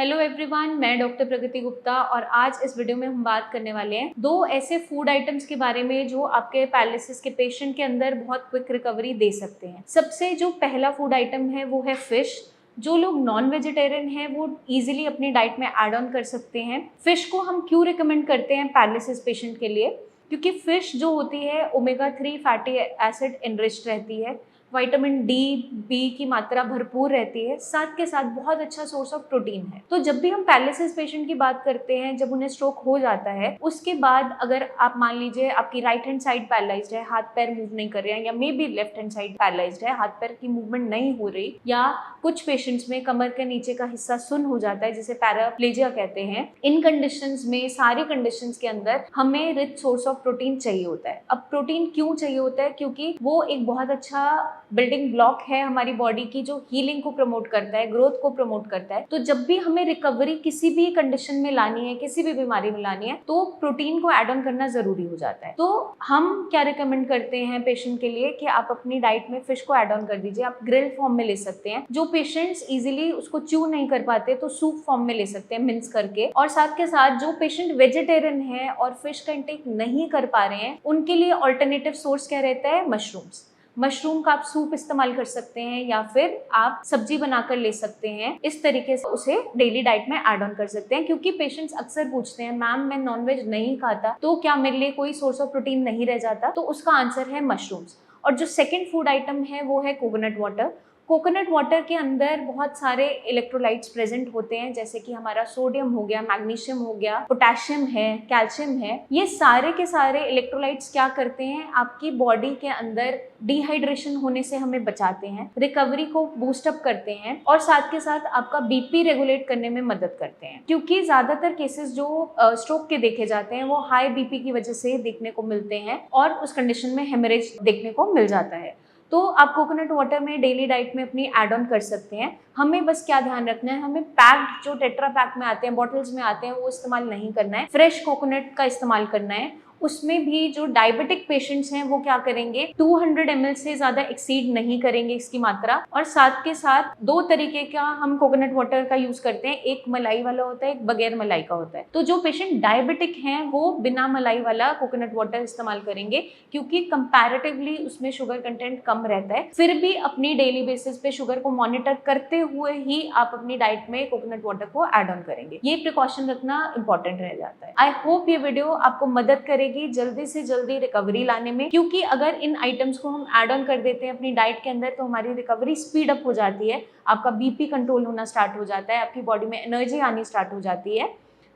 Hello everyone, मैं doctor प्रगति गुप्ता और आज इस वीडियो में हम बात करने वाले हैं दो ऐसे फूड आइटम्स के बारे में जो आपके पैरालिसिस के पेशेंट के अंदर बहुत क्विक रिकवरी दे सकते हैं। सबसे जो पहला फूड आइटम है वो है फिश। जो लोग नॉन वेजिटेरियन हैं वो इजीली अपनी डाइट में ऐड ऑन कर सकते हैं। फिश को हम क्यों रिकमेंड करते हैं पैरालिसिस पेशेंट के लिए? क्योंकि फिश जो होती है ओमेगा 3 फैटी एसिड इनरिच्ड रहती है, विटामिन डी, बी की मात्रा भरपूर रहती है, साथ के साथ बहुत अच्छा सोर्स ऑफ प्रोटीन है। तो जब भी हम पैरालिसिस पेशेंट की बात करते हैं, जब उन्हें स्ट्रोक हो जाता है, उसके बाद अगर आप मान लीजिए आपकी राइट हैंड साइड पैरालाइज्ड है, हाथ पैर मूव नहीं कर रहे हैं, या may be left hand side paralysed है, हाथ पैर की मूवमेंट नहीं हो रही, या कुछ पेशेंट्स में कमर के नीचे का हिस्सा सुन्न हो जाता है जिसे पैराप्लेजिया कहते हैं। इन कंडीशंस में, सारी कंडीशंस के अंदर हमें रिच सोर्स ऑफ प्रोटीन चाहिए होता है। अब प्रोटीन क्यों चाहिए होता है? क्योंकि वो एक बहुत अच्छा बिल्डिंग ब्लॉक है हमारी बॉडी की, जो हीलिंग को प्रमोट करता है, ग्रोथ को प्रमोट करता है। तो जब भी हमें रिकवरी किसी भी कंडीशन में लानी है, किसी भी बीमारी में लानी है, तो प्रोटीन को ऐड ऑन करना जरूरी हो जाता है। तो हम क्या रिकमेंड करते हैं पेशेंट के लिए कि आप अपनी डाइट में फिश को ऐड ऑन कर दीजिए। आप ग्रिल फॉर्म में ले सकते हैं। जो पेशेंट्स इजीली उसको च्यू नहीं कर पाते तो सूप फॉर्म में ले सकते हैं, मिन्स करके। और साथ के साथ जो पेशेंट वेजिटेरियन है और फिश का इंटेक नहीं कर पा रहे हैं, उनके लिए ऑल्टरनेटिव सोर्स क्या रहता है? मशरूम्स। मशरूम का आप सूप इस्तेमाल कर सकते हैं या फिर आप सब्जी बनाकर ले सकते हैं। इस तरीके से उसे डेली डाइट में ऐड ऑन कर सकते हैं। क्योंकि पेशेंट्स अक्सर पूछते हैं, मैम मैं नॉनवेज नहीं खाता तो क्या मेरे लिए कोई सोर्स ऑफ प्रोटीन नहीं रह जाता? तो उसका आंसर है मशरूम्स। और जो सेकेंड फूड आइटम है वो है कोकोनट वाटर। कोकोनट वाटर के अंदर बहुत सारे इलेक्ट्रोलाइट्स प्रेजेंट होते हैं, जैसे कि हमारा सोडियम हो गया, मैग्नीशियम हो गया, पोटेशियम है, कैल्शियम है। ये सारे के सारे इलेक्ट्रोलाइट्स क्या करते हैं? आपकी बॉडी के अंदर डिहाइड्रेशन होने से हमें बचाते हैं, रिकवरी को बूस्ट अप करते हैं, और साथ के साथ आपका बीपी रेगुलेट करने में मदद करते हैं। क्योंकि ज्यादातर केसेस जो स्ट्रोक के देखे जाते हैं वो हाई बीपी की वजह से देखने को मिलते हैं और उस कंडीशन में हेमरेज देखने को मिल जाता है। तो आप कोकोनट वाटर में डेली डाइट में अपनी ऐड ऑन कर सकते हैं। हमें बस क्या ध्यान रखना है, हमें पैक्ड जो टेट्रा पैक में आते हैं, बॉटल्स में आते हैं, वो इस्तेमाल नहीं करना है। फ्रेश कोकोनट का इस्तेमाल करना है। उसमें भी जो डायबिटिक पेशेंट्स हैं वो क्या करेंगे, 200 ml से ज्यादा एक्सीड नहीं करेंगे इसकी मात्रा। और साथ के साथ दो तरीके का हम कोकोनट वाटर का यूज करते हैं, एक मलाई वाला होता है, एक बगैर मलाई का होता है। तो जो पेशेंट डायबिटिक हैं वो बिना मलाई वाला कोकोनट वाटर इस्तेमाल करेंगे, क्योंकि कंपैरेटिवली उसमें शुगर कंटेंट कम रहता है। फिर भी अपनी डेली बेसिस पे शुगर को मॉनिटर करते हुए ही आप अपनी डाइट में कोकोनट वाटर को ऐड ऑन करेंगे। ये प्रिकॉशन रखना इंपॉर्टेंट रह जाता है। आई होप ये वीडियो आपको मदद करेगी जल्दी से जल्दी रिकवरी लाने में। क्योंकि अगर इन आइटम्स को हम ऐड ऑन कर देते हैं अपनी डाइट के अंदर तो हमारी रिकवरी स्पीड अप हो जाती है, आपका बीपी कंट्रोल होना स्टार्ट हो जाता है, आपकी बॉडी में एनर्जी आनी स्टार्ट हो जाती है।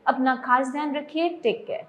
अपना खास ध्यान रखिए। Take care.